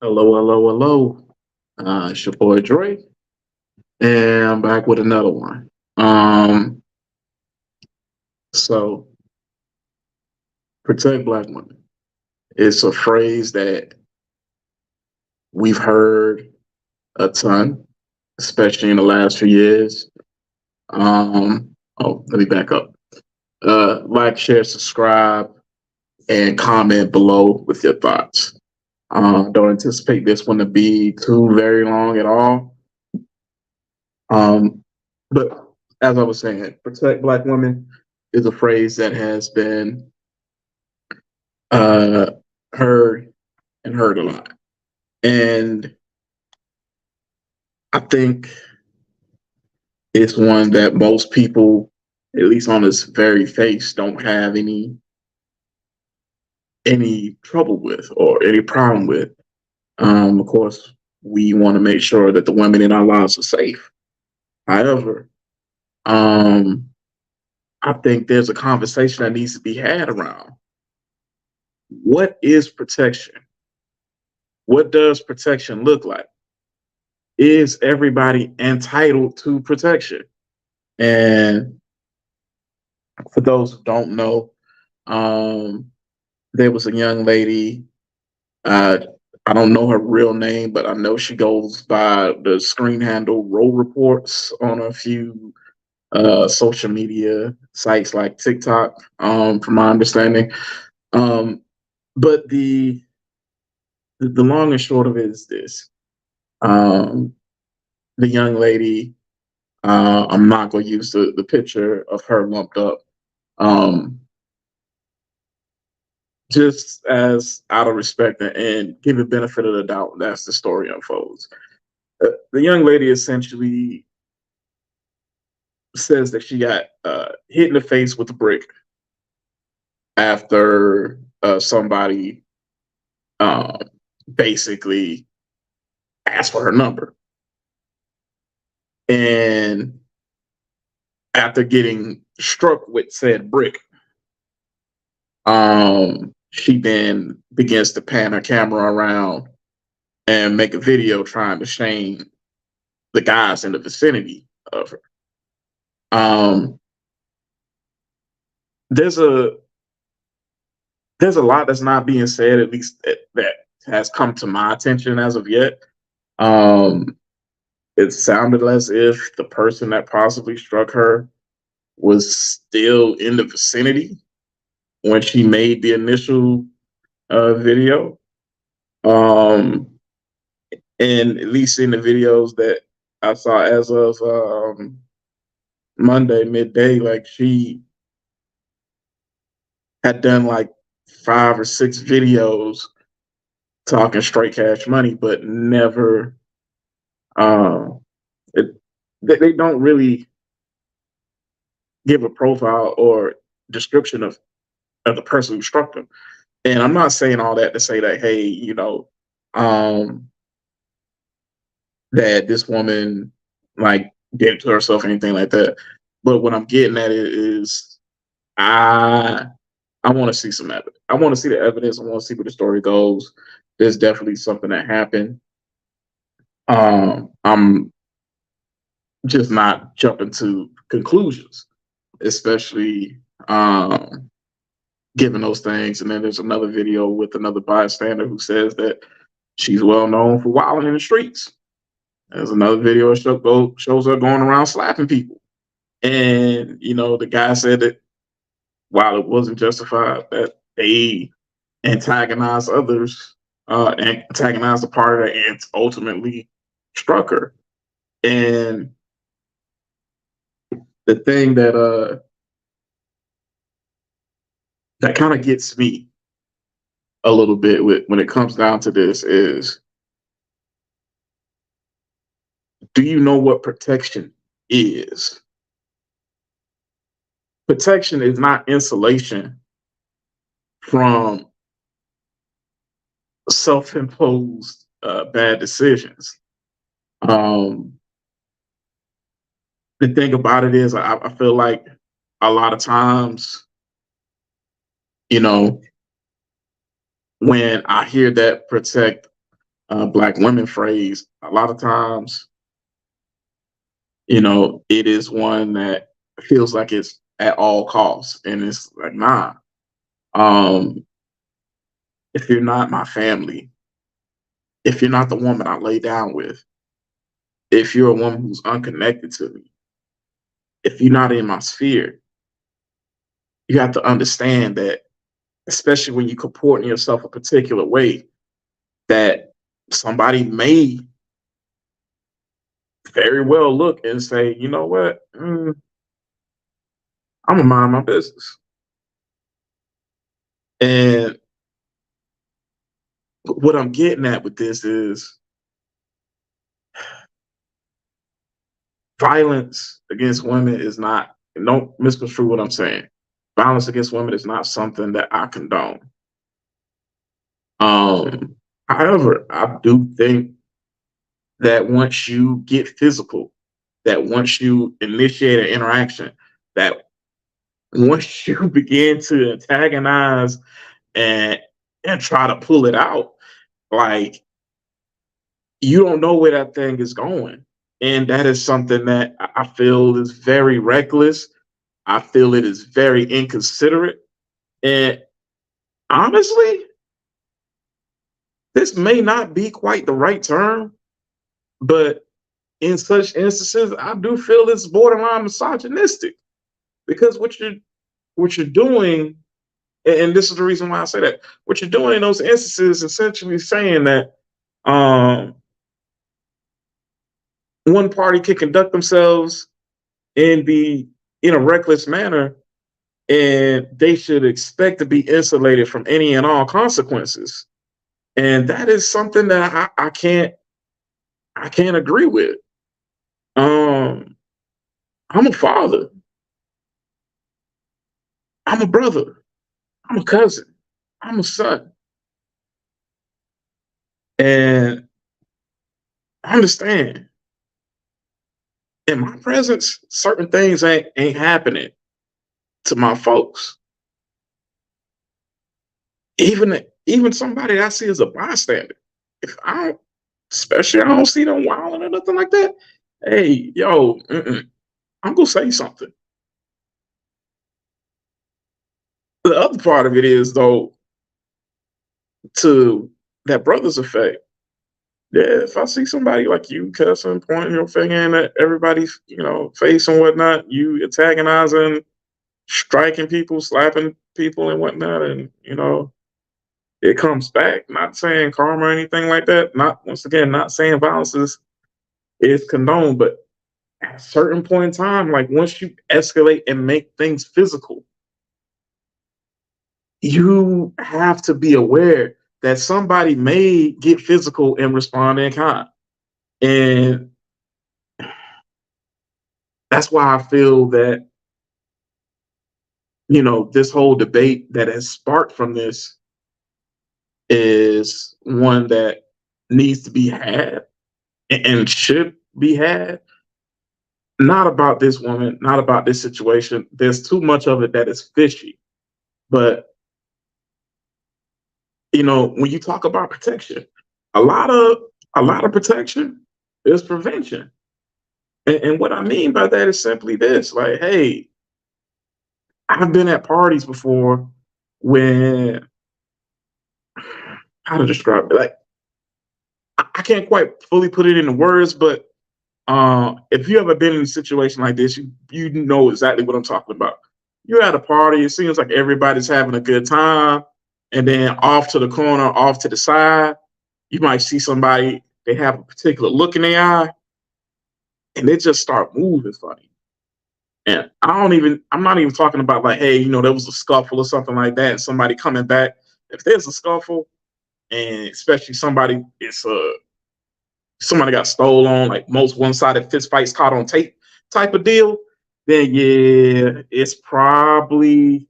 Hello, hello, hello. It's your boy Dre, and I'm back with another one. So protect black women. It's a phrase that we've heard a ton, especially in the last few years. Let me back up. Like, share, subscribe, and comment below with your thoughts. Don't anticipate this one to be too very long at all. Um, but as I was saying, protect black women is a phrase that has been uh, heard and heard a lot. And I think it's one that most people, at least on this very face, don't have any trouble with or any problem with. Of course, we want to make sure that the women in our lives are safe. However, um, I think there's a conversation that needs to be had around what is protection? What does protection look like? Is everybody entitled to protection? And for those who don't know, um, there was a young lady. Uh, I don't know her real name, but I know she goes by the screen handle Rho Reports on a few social media sites like TikTok, from my understanding. Um, but the long and short of it is this: um, the young lady. I'm not going to use the picture of her lumped up. Um, just as out of respect and give the benefit of the doubt as the story unfolds. The young lady essentially says that she got hit in the face with a brick after somebody um, basically asked for her number. And after getting struck with said brick, she then begins to pan her camera around and make a video trying to shame the guys in the vicinity of her. Um, there's a there's a lot that's not being said, at least that has come to my attention as of yet. Um, it sounded as if the person that possibly struck her was still in the vicinity when she made the initial video. Um, and at least in the videos that I saw as of Monday midday, like she had done like 5 or 6 videos talking straight cash money, but never. Uh, it, they don't really give a profile or description of the person who struck them. And I'm not saying all that to say that, hey, um, that this woman like did it to herself or anything like that. But what I'm getting at is I I want to see some evidence. I want to see the evidence. I want to see where the story goes. There's definitely something that happened. I'm just not jumping to conclusions, especially given those things. And then there's another video with another bystander who says that she's well known for wilding in the streets. There's another video that shows her going around slapping people. And, the guy said that while it wasn't justified, that they antagonized others, and antagonized the party that ultimately struck her. And the thing that kind of gets me a little bit when it comes down to this is, do you know what protection is? Protection is not insulation from self-imposed bad decisions. Um, the thing about it is, I feel like a lot of times, you know, when I hear that protect Black women phrase, a lot of times, it is one that feels like it's at all costs. And it's like, nah, um, if you're not my family, if you're not the woman I lay down with, if you're a woman who's unconnected to me, if you're not in my sphere, you have to understand that, especially when you comporting yourself a particular way, that somebody may very well look and say, you know what, I'm gonna mind my business. And what I'm getting at with this is violence against women is not, don't misconstrue what I'm saying. Violence against women is not something that I condone. Um, However, I do think that once you get physical, that once you initiate an interaction, that once you begin to antagonize and try to pull it out, like, you don't know where that thing is going. And that is something that I feel is very reckless. I feel it is very inconsiderate. And honestly, this may not be quite the right term, but in such instances, I do feel it's borderline misogynistic, because what you're doing, and this is the reason why I say that, what you're doing in those instances, essentially saying that um, one party can conduct themselves in the in a reckless manner, and they should expect to be insulated from any and all consequences. And that is something that I can't agree with. Um, I'm a father. I'm a brother. I'm a cousin. I'm a son. And I understand, in my presence, certain things ain't happening to my folks. Even somebody that I see as a bystander. If I don't, especially I don't see them wilding or nothing like that. Hey, yo, I'm gonna say something. The other part of it is, though, to that brother's effect. Yeah, if I see somebody like you cussing, pointing your finger in at everybody's, face and whatnot, you antagonizing, striking people, slapping people and whatnot, and it comes back. Not saying karma or anything like that. Not, once again, not saying violence is condoned, but at a certain point in time, like, once you escalate and make things physical, you have to be aware that somebody may get physical and respond in kind. And that's why I feel that, this whole debate that has sparked from this is one that needs to be had and should be had. Not about this woman, not about this situation. There's too much of it that is fishy. But, when you talk about protection, a lot of protection is prevention. And what I mean by that is simply this: like, hey, I've been at parties before when, how to describe it? Like, I can't quite fully put it into words, but if you ever been in a situation like this, you know exactly what I'm talking about. You're at a party, it seems like everybody's having a good time, and then off to the corner, off to the side, you might see somebody, they have a particular look in their eye, and they just start moving funny. And I'm not even talking about, like, hey, there was a scuffle or something like that, and somebody coming back. If there's a scuffle, and especially somebody got stole on, like most one-sided fist fights caught on tape type of deal, then yeah, it's probably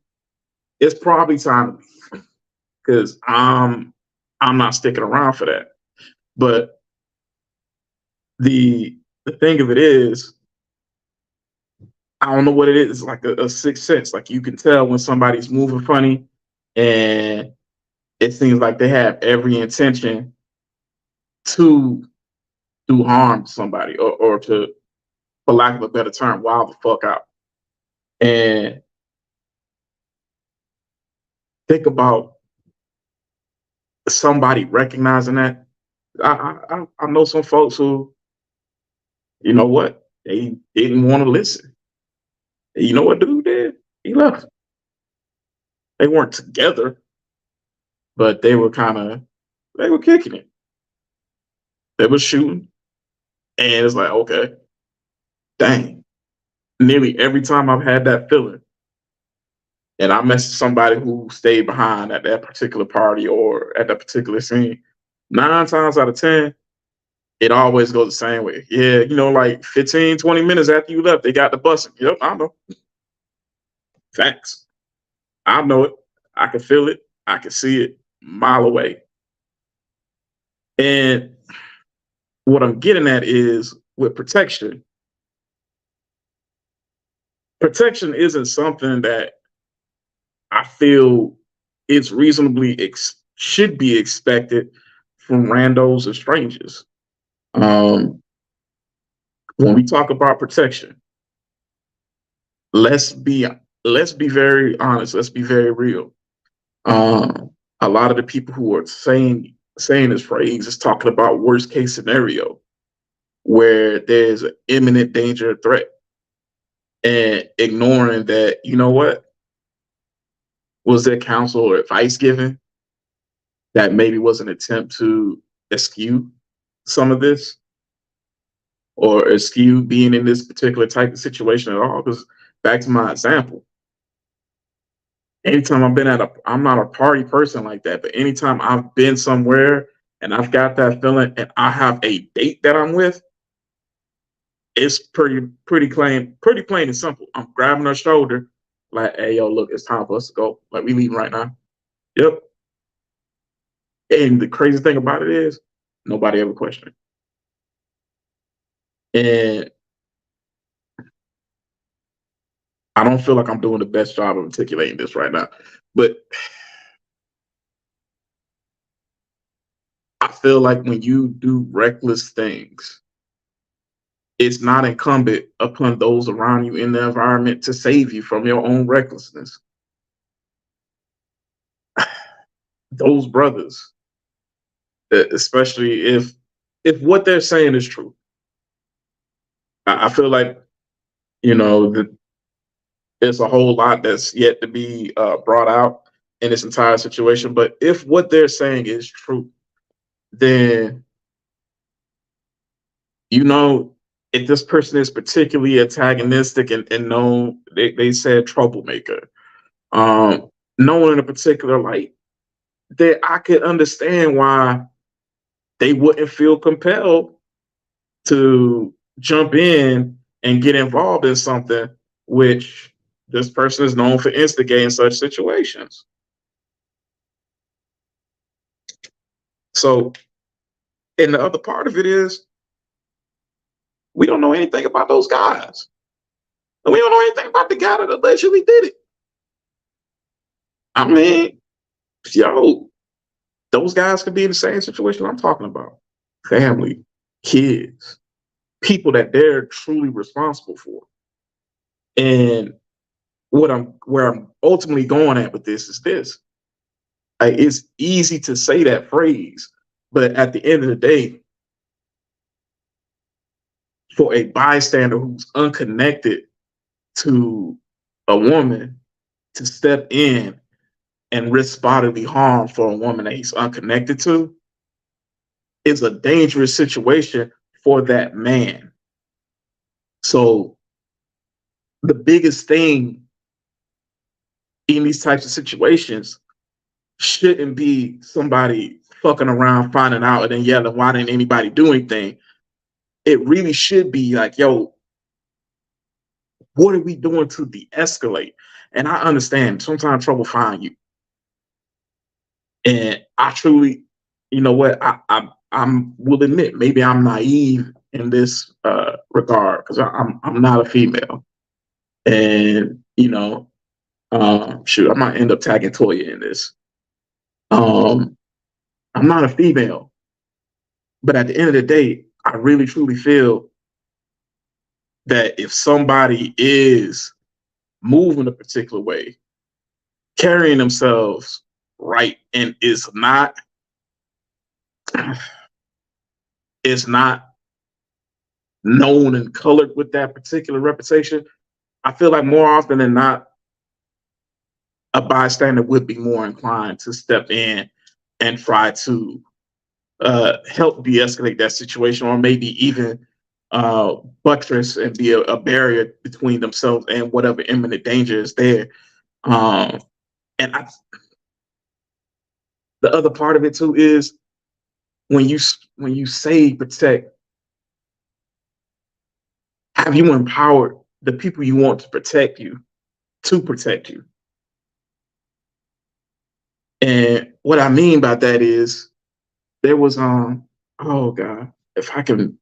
time to leave, because I'm not sticking around for that. But the thing of it is, I don't know what it is. It's like a sixth sense. Like, you can tell when somebody's moving funny, and it seems like they have every intention to do harm to somebody, or to, for lack of a better term, wild the fuck out. And think about somebody recognizing that. I know some folks who, you know what, they didn't want to listen. You know what dude did? He left. They weren't together, but they were kicking it. They were shooting, and it's like, okay, dang. Nearly every time I've had that feeling, and I messaged somebody who stayed behind at that particular party or at that particular scene, 9 times out of 10, it always goes the same way. Yeah, like 15, 20 minutes after you left, they got the busing. Yep, I know. Facts. I know it. I can feel it. I can see it a mile away. And what I'm getting at is, with protection, protection isn't something that I feel is should be expected from randos or strangers. Um, when we talk about protection, let's be let's be very honest. Let's be very real. Um, a lot of the people who are saying this phrase is talking about worst case scenario, where there's an imminent danger or threat, and ignoring that. You know what? Was there counsel or advice given that maybe was an attempt to eschew some of this, or eschew being in this particular type of situation at all? Because back to my example, anytime I'm not a party person like that, but anytime I've been somewhere and I've got that feeling and I have a date that I'm with, it's pretty plain and simple. I'm grabbing her shoulder, like, hey, yo, look, it's time for us to go. Like, we leaving right now. Yep. And the crazy thing about it is, nobody ever questioned it. And I don't feel like I'm doing the best job of articulating this right now, but I feel like when you do reckless things, it's not incumbent upon those around you in the environment to save you from your own recklessness. Those brothers, especially if what they're saying is true, I feel like, that there's a whole lot that's yet to be brought out in this entire situation. But if what they're saying is true, then, you know, if this person is particularly antagonistic and known, they said troublemaker, known in a particular light, then I could understand why they wouldn't feel compelled to jump in and get involved in something which this person is known for instigating such situations. So, and the other part of it is, we don't know anything about those guys. And we don't know anything about the guy that allegedly did it. I mean, yo, those guys could be in the same situation I'm talking about. Family, kids, people that they're truly responsible for. And where I'm ultimately going at with this is this. It's easy to say that phrase, but at the end of the day, for a bystander who's unconnected to a woman to step in and risk bodily harm for a woman that he's unconnected to is a dangerous situation for that man. So the biggest thing in these types of situations shouldn't be somebody fucking around, finding out, and then yelling, why didn't anybody do anything? It really should be like, yo, what are we doing to de-escalate? And I understand sometimes trouble find you. And I truly, you know what, I'm will admit, maybe I'm naive in this regard, because I'm not a female. And, shoot, I might end up tagging Toya in this. I'm not a female. But at the end of the day, I really truly feel that if somebody is moving a particular way, carrying themselves right, and is not known and colored with that particular reputation, I feel like more often than not, a bystander would be more inclined to step in and try to help de-escalate that situation, or maybe even buttress and be a barrier between themselves and whatever imminent danger is there. Um, and the other part of it too is when you say protect, have you empowered the people you want to protect you? And what I mean by that is there was oh god, if I can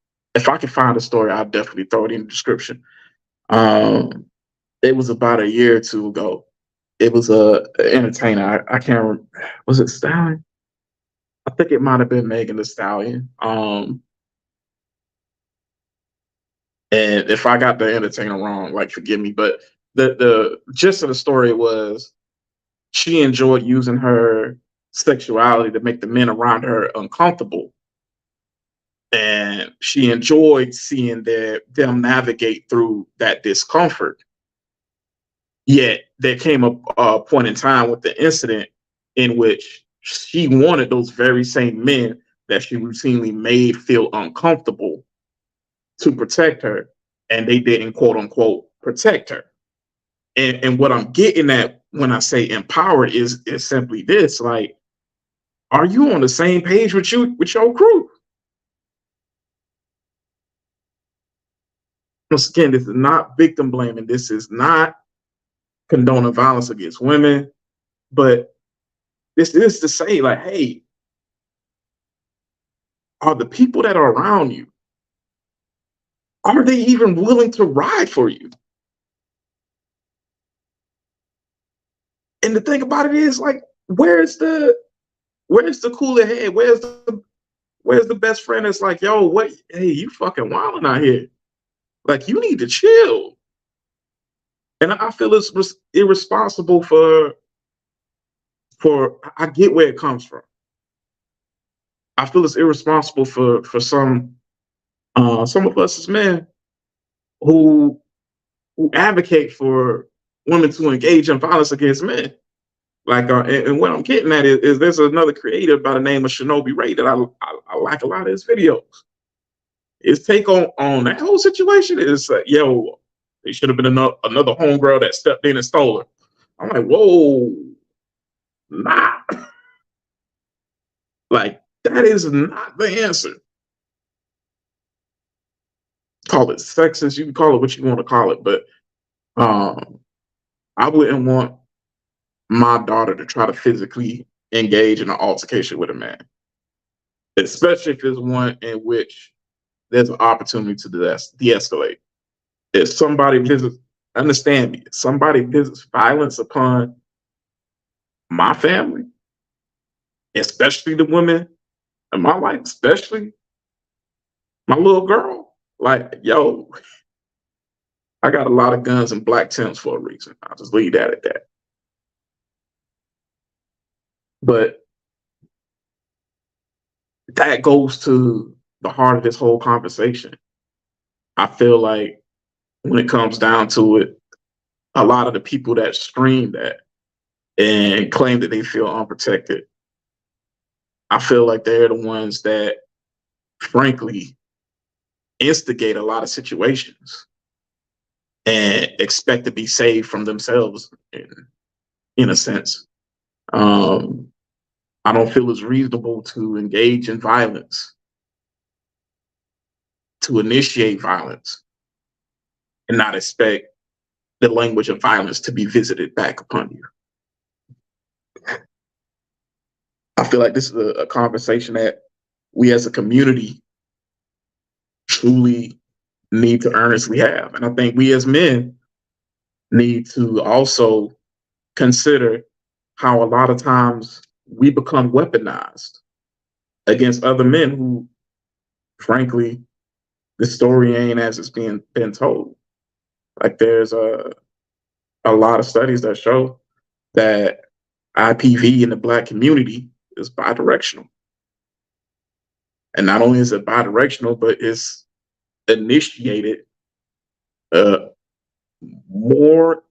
find a story, I'll definitely throw it in the description. Um, it was about a year or two ago. It was a entertainer. I can't remember. Was it Stallion? I think it might have been Megan the Stallion. And if I got the entertainer wrong, like forgive me. But the gist of the story was she enjoyed using her sexuality to make the men around her uncomfortable, and she enjoyed seeing them navigate through that discomfort. Yet there came a point in time with the incident in which she wanted those very same men that she routinely made feel uncomfortable to protect her, and they didn't quote unquote protect her. And what I'm getting at when I say empowered is simply this: like, are you on the same page with your crew? Once again, this is not victim blaming. This is not condoning violence against women, but this is to say, like, hey, are the people that are around you, are they even willing to ride for you? And the thing about it is, like, where's the cooler head? Where's the best friend that's like, yo, what? Hey, you fucking wilding out here. Like, you need to chill. And I feel it's irresponsible for. I get where it comes from. I feel it's irresponsible for some of us as men who advocate for women to engage in violence against men. Like, and what I'm getting at is there's another creator by the name of Shinobi Ray that I like a lot of his videos. His take on that whole situation is, yo, it should have been another homegirl that stepped in and stole her. I'm like, whoa, nah, like that is not the answer. Call it sexist, you can call it what you want to call it, but um, I wouldn't want my daughter to try to physically engage in an altercation with a man, especially if it's one in which there's an opportunity to de-escalate. If somebody visits, understand me, if somebody visits violence upon my family, especially the women in my life, especially my little girl, like, yo, I got a lot of guns and black Tims for a reason. I'll just leave that at that. But that goes to the heart of this whole conversation. I feel like when it comes down to it, a lot of the people that scream that and claim that they feel unprotected, I feel like they're the ones that, frankly, instigate a lot of situations and expect to be saved from themselves in a sense. Um, I don't feel it's reasonable to engage in violence, to initiate violence, and not expect the language of violence to be visited back upon you. I feel like this is a conversation that we as a community truly need to earnestly have. And I think we as men need to also consider how a lot of times we become weaponized against other men who frankly, the story ain't as it's being been told. Like there's a lot of studies that show that IPV in the Black community is bidirectional. And not only is it bidirectional, but it's initiated uh, more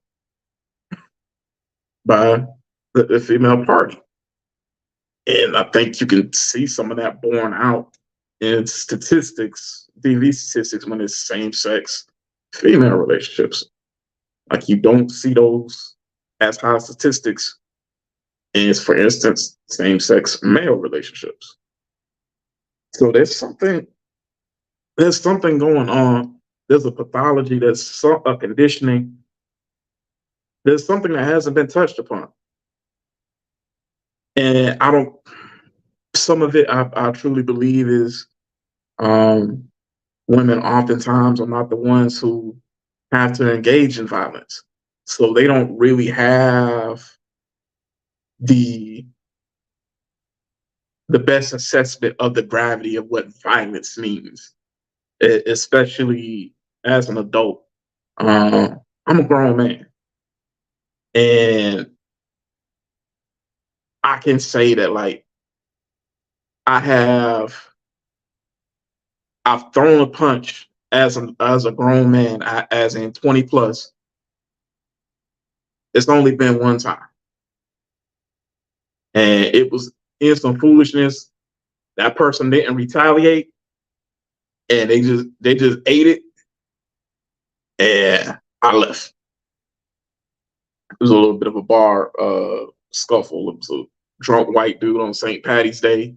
by the female party. And I think you can see some of that borne out in statistics, DV statistics, when it's same sex female relationships. Like you don't see those as high statistics as, for instance, same sex male relationships. So there's something going on. There's a pathology, there's a conditioning, there's something that hasn't been touched upon. And I don't, some of it I truly believe is um, women oftentimes are not the ones who have to engage in violence. So they don't really have the the best assessment of the gravity of what violence means, especially as an adult. I'm a grown man, and I can say that like I have I've thrown a punch as a grown man, as in 20 plus. It's only been one time, and it was in some foolishness. That person didn't retaliate, and they just ate it, and I left. It was a little bit of a bar scuffle. It was a drunk white dude on St. Patty's Day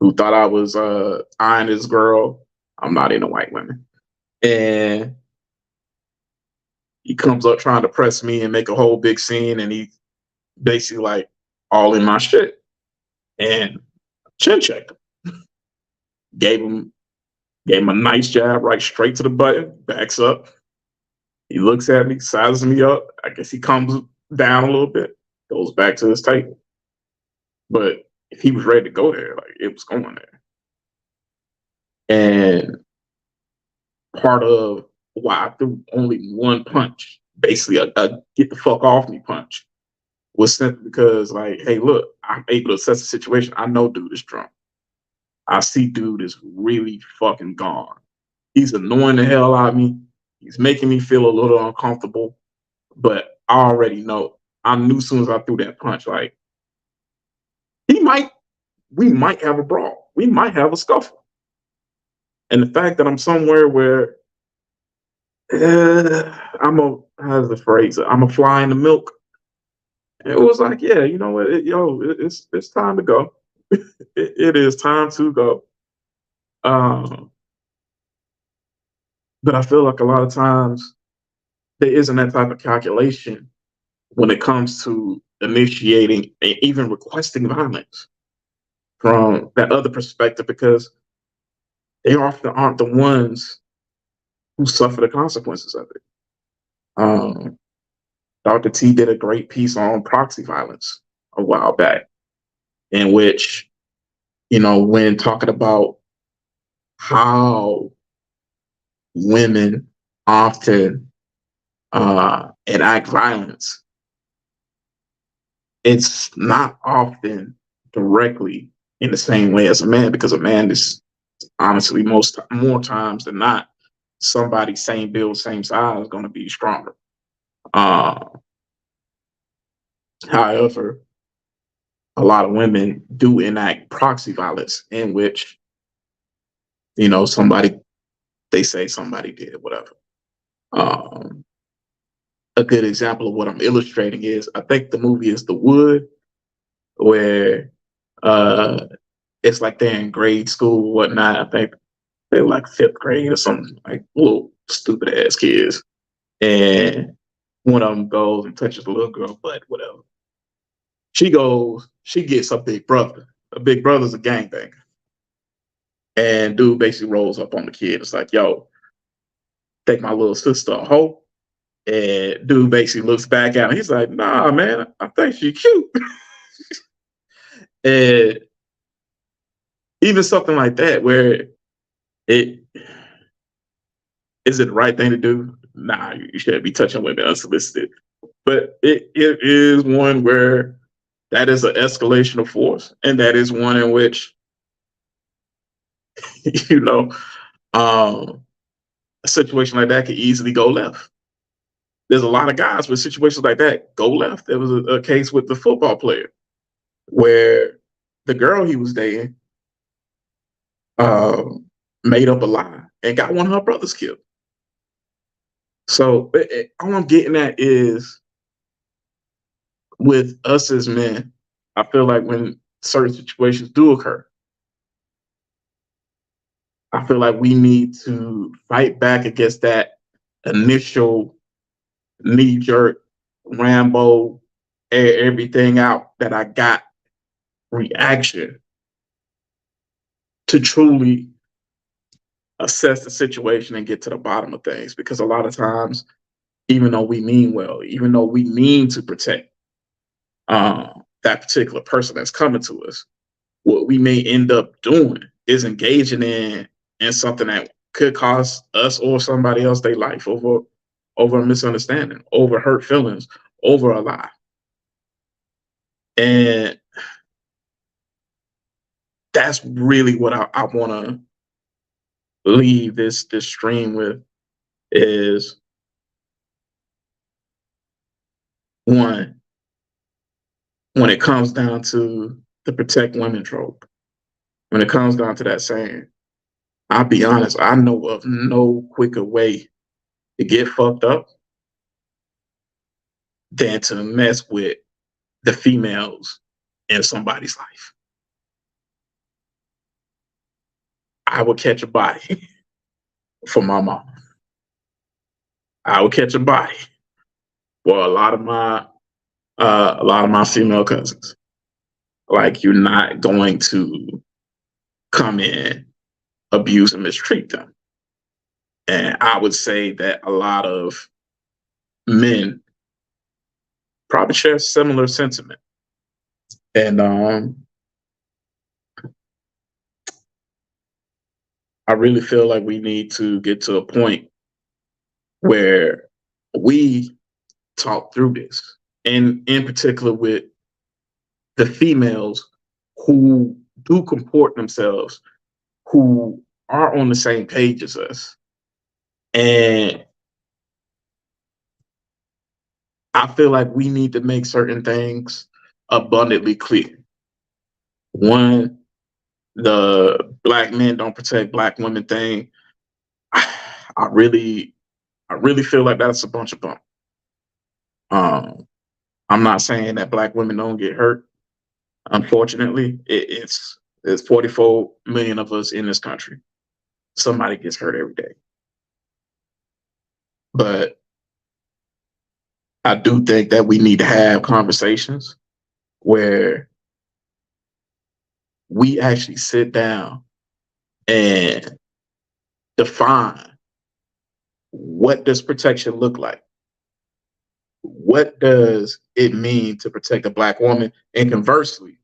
who thought I was eyeing his girl. I'm not into white women. And he comes up trying to press me and make a whole big scene, and he basically like all in my shit. And chin checked him. Gave him a nice jab right straight to the button, backs up. He looks at me, sizes me up. I guess he comes down a little bit, goes back to his table. But if he was ready to go there, like it was going there. And part of why I threw only one punch, basically a get the fuck off me punch, was simply because like, hey, look, I'm able to assess the situation. I know dude is drunk. I see dude is really fucking gone. He's annoying the hell out of me. He's making me feel a little uncomfortable. But I already know. I knew as soon as I threw that punch, like we might have a brawl. We might have a scuffle. And the fact that I'm somewhere where how's the phrase? I'm a fly in the milk. It was like, yeah, you know what, it's time to go. It is time to go. Um, but I feel like a lot of times there isn't that type of calculation when it comes to initiating and even requesting violence from that other perspective, because they often aren't the ones who suffer the consequences of it. Um, Dr. T did a great piece on proxy violence a while back, in which, when talking about how women often enact violence, it's not often directly in the same way as a man, because a man is honestly more times than not somebody same build, same size is going to be stronger. Uh, However, a lot of women do enact proxy violence in which, somebody, they say somebody did whatever. Um, a good example of what I'm illustrating is, I think the movie is The Wood, where uh, it's like they're in grade school or whatnot. I think they're like fifth grade or something, like little stupid ass kids. And one of them goes and touches the little girl butt, whatever. She gets a big brother. A big brother's a gangbanger. And dude basically rolls up on the kid. It's like, yo, take my little sister a hoe. And dude basically looks back at him. He's like, nah, man, I think she cute. And even something like that, where it is it the right thing to do? Nah, you shouldn't be touching women unsolicited. But it is one where that is an escalation of force, and that is one in which you know um, a situation like that could easily go left. There's a lot of guys with situations like that go left. There was a case with the football player where the girl he was dating um, made up a lie and got one of her brothers killed. So all I'm getting at is with us as men, I feel like when certain situations do occur, I feel like we need to fight back against that initial knee jerk, Rambo, everything out that I got reaction to truly assess the situation and get to the bottom of things. Because a lot of times, even though we mean well, even though we mean to protect that particular person that's coming to us, what we may end up doing is engaging in something that could cost us or somebody else their life over a misunderstanding, over hurt feelings, over a lie. And that's really what I want to leave this stream with is one, when it comes down to the protect women trope, when it comes down to that saying, I'll be honest, I know of no quicker way to get fucked up than to mess with the females in somebody's life. I would catch a body for my mom. I would catch a body for a lot of my female cousins. Like you're not going to come in, abuse and mistreat them. And I would say that a lot of men probably share similar sentiment. And I really feel like we need to get to a point where we talk through this. And in particular with the females who do comport themselves, who are on the same page as us. And I feel like we need to make certain things abundantly clear. One, the black men don't protect black women thing. I really, I really feel like that's a bunch of bump. Um, I'm not saying that black women don't get hurt. Unfortunately, it's 44 million of us in this country. Somebody gets hurt every day. But I do think that we need to have conversations where we actually sit down and define what does protection look like? What does it mean to protect a black woman? And conversely,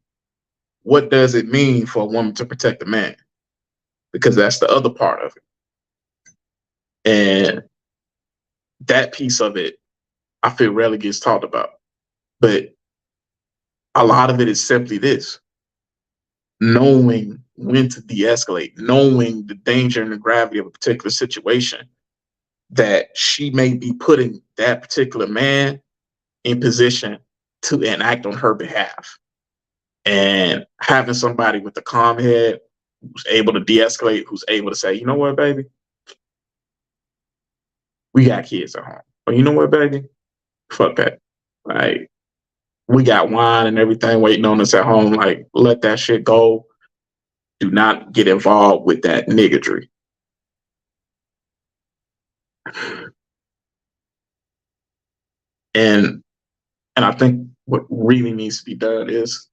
what does it mean for a woman to protect a man? Because that's the other part of it. And that piece of it, I feel rarely gets talked about. But a lot of it is simply this: knowing when to de-escalate, knowing the danger and the gravity of a particular situation, that she may be putting that particular man in position to enact on her behalf. And having somebody with a calm head who's able to de-escalate, who's able to say, you know what, baby, we got kids at home. But you know what, baby, fuck that. Like, we got wine and everything waiting on us at home. Like, let that shit go. Do not get involved with that niggardry. And I think what really needs to be done is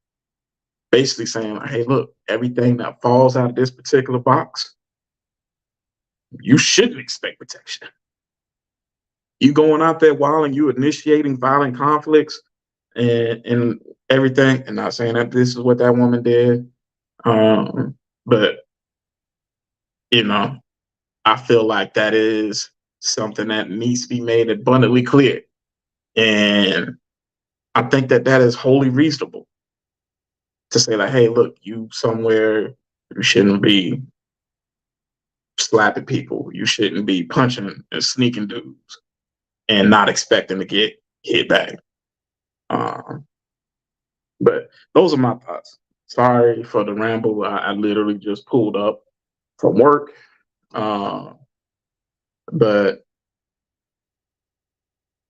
basically saying, like, hey, look, everything that falls out of this particular box, you shouldn't expect protection. You going out there while and you initiating violent conflicts and everything, and not saying that this is what that woman did, but You know, I feel like that is something that needs to be made abundantly clear. And I think that that is wholly reasonable to say like, hey, look, you somewhere, you shouldn't be slapping people. You shouldn't be punching and sneaking dudes and not expecting to get hit back. Um, but those are my thoughts. Sorry for the ramble. I literally just pulled up from work. Uh, but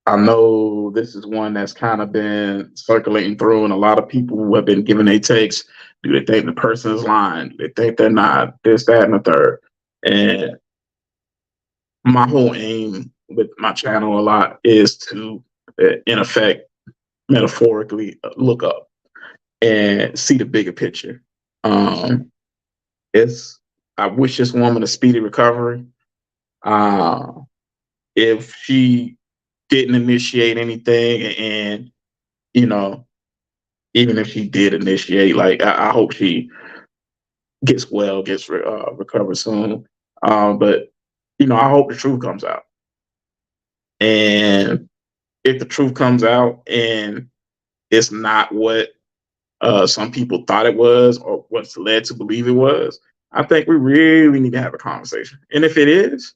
I know this is one that's kind of been circulating through, and a lot of people who have been giving their takes. Do they think the person is lying? Do they think they're not? This, that, and the third. And my whole aim with my channel a lot is to, in effect, metaphorically look up and see the bigger picture. Um, it's I wish this woman a speedy recovery. Uh, if she didn't initiate anything, and you know, even if she did initiate, like I hope she gets well, gets recovered soon. But I hope the truth comes out, and if the truth comes out and it's not what some people thought it was or what's led to believe it was, I think we really need to have a conversation. And if it is,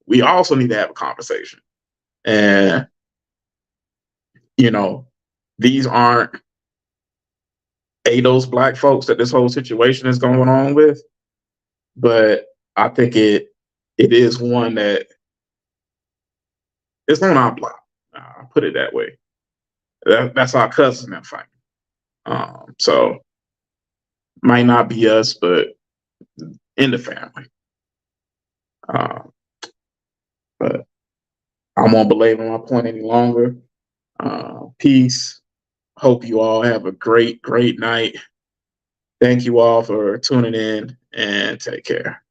we also need to have a conversation. And, you know, these aren't those black folks that this whole situation is going on with, but I think it is one that it's on our block. I'll put it that way. That's our cousin that fight. So might not be us, but in the family. Uh, but I won't belabor my point any longer. Peace. Hope you all have a great, great night. Thank you all for tuning in and take care.